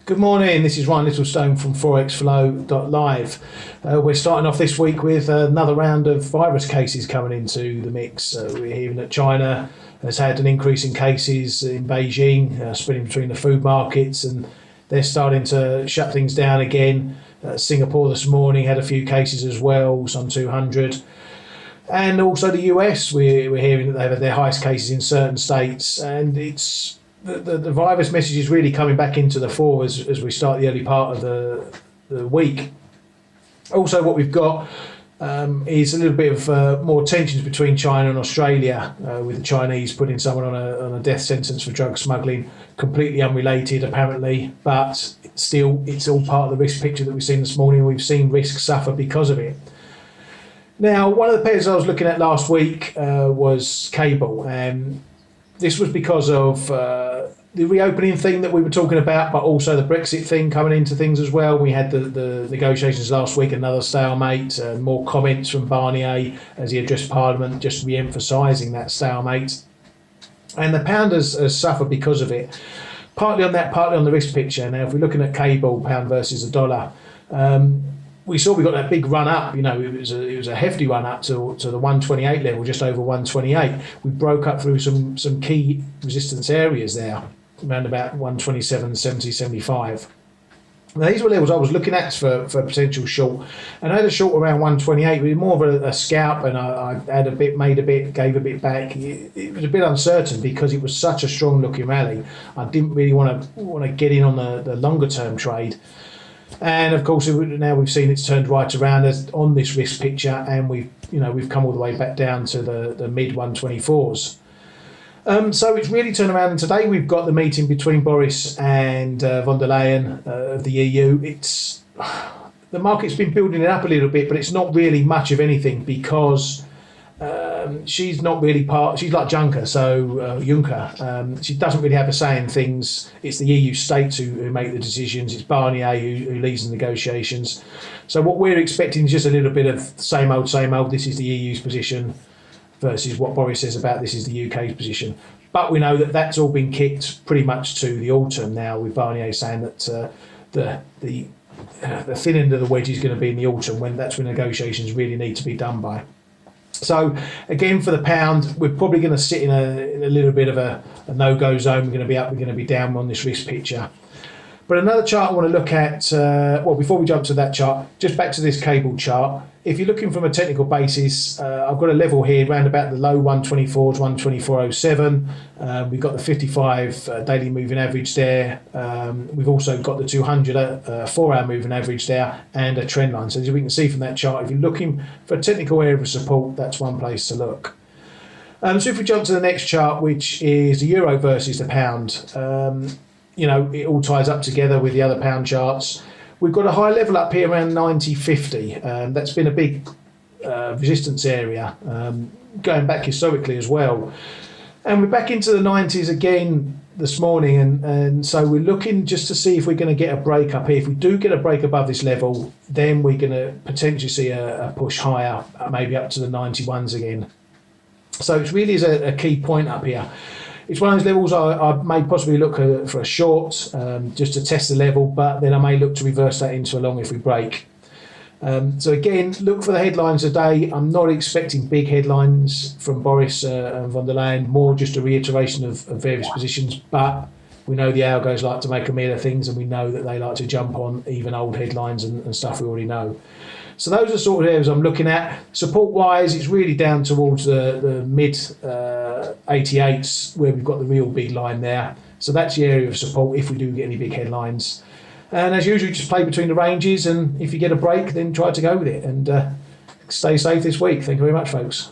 Good morning, this is Ryan Littlestone from forexflow.live. We're starting off this week with another round of virus cases coming into the mix. We're hearing that China has had an increase in cases in Beijing, spreading between the food markets, and they're starting to shut things down again. Singapore this morning had a few cases as well, some 200. And also the US, we're hearing that they've had their highest cases in certain states, and it's the virus message is really coming back into the fore as we start the early part of the week. Also, what we've got is a little bit of more tensions between China and Australia, with the Chinese putting someone on a death sentence for drug smuggling, completely unrelated apparently, but still it's all part of the risk picture that we've seen this morning. We've seen risk suffer because of it. Now, one of the pairs I was looking at last week was cable, and this was because of the reopening thing that we were talking about, but also the Brexit thing coming into things as well. We had the negotiations last week, another stalemate, more comments from Barnier as he addressed Parliament, just re-emphasising that stalemate. And the pound has suffered because of it, partly on that, partly on the risk picture. Now, if we're looking at cable, pound versus the dollar, we saw we got that big run up. You know, it was a hefty run up to the 128 level, just over 128. We broke up through some key resistance areas there, around about 127, 70, 75. Now, these were levels I was looking at for potential short, and I had a short around 128. It was more of a scalp, and I had a bit, made a bit, gave a bit back. It was a bit uncertain because it was such a strong looking rally. I didn't really want to get in on the longer term trade. And of course, now we've seen it's turned right around on this risk picture, and we've come all the way back down to the mid 124s. So it's really turned around, and today we've got the meeting between Boris and von der Leyen of the EU. The market's been building it up a little bit, but it's not really much of anything because she's not really she's like Juncker, Juncker. She doesn't really have a say in things. It's the EU states who make the decisions. It's Barnier who leads the negotiations. So what we're expecting is just a little bit of same old, same old. This is the EU's position versus what Boris says about this is the UK's position. But we know that that's all been kicked pretty much to the autumn now, with Barnier saying that the thin end of the wedge is going to be in the autumn, when negotiations really need to be done by. So again, for the pound, we're probably going to sit in a little bit of a no-go zone. We're going to be up, we're going to be down on this risk picture. But another chart I want to look at, before we jump to that chart, just back to this cable chart. If you're looking from a technical basis, I've got a level here around about the low 124s, 124.07. We've got the 55 daily moving average there. We've also got the 200 4-hour moving average there, and a trend line. So as we can see from that chart, if you're looking for a technical area of support, that's one place to look. So if we jump to the next chart, which is the euro versus the pound, it all ties up together with the other pound charts. We've got a high level up here around 90.50. That's been a big resistance area, going back historically as well. And we're back into the 90s again this morning, and so we're looking just to see if we're going to get a break up here. If we do get a break above this level, then we're going to potentially see a push higher, maybe up to the 91s again. So it really is a key point up here. It's one of those levels I may possibly look for a short, just to test the level, but then I may look to reverse that into a long if we break. So again, look for the headlines today. I'm not expecting big headlines from Boris and von der Leyen, more just a reiteration of various positions, but we know the algos like to make a meal of things, and we know that they like to jump on even old headlines and stuff we already know. So those are sort of areas I'm looking at. Support-wise, it's really down towards the mid 88s where we've got the real big line there. So that's the area of support if we do get any big headlines. And as usual, just play between the ranges, and if you get a break, then try to go with it. And stay safe this week. Thank you very much, folks.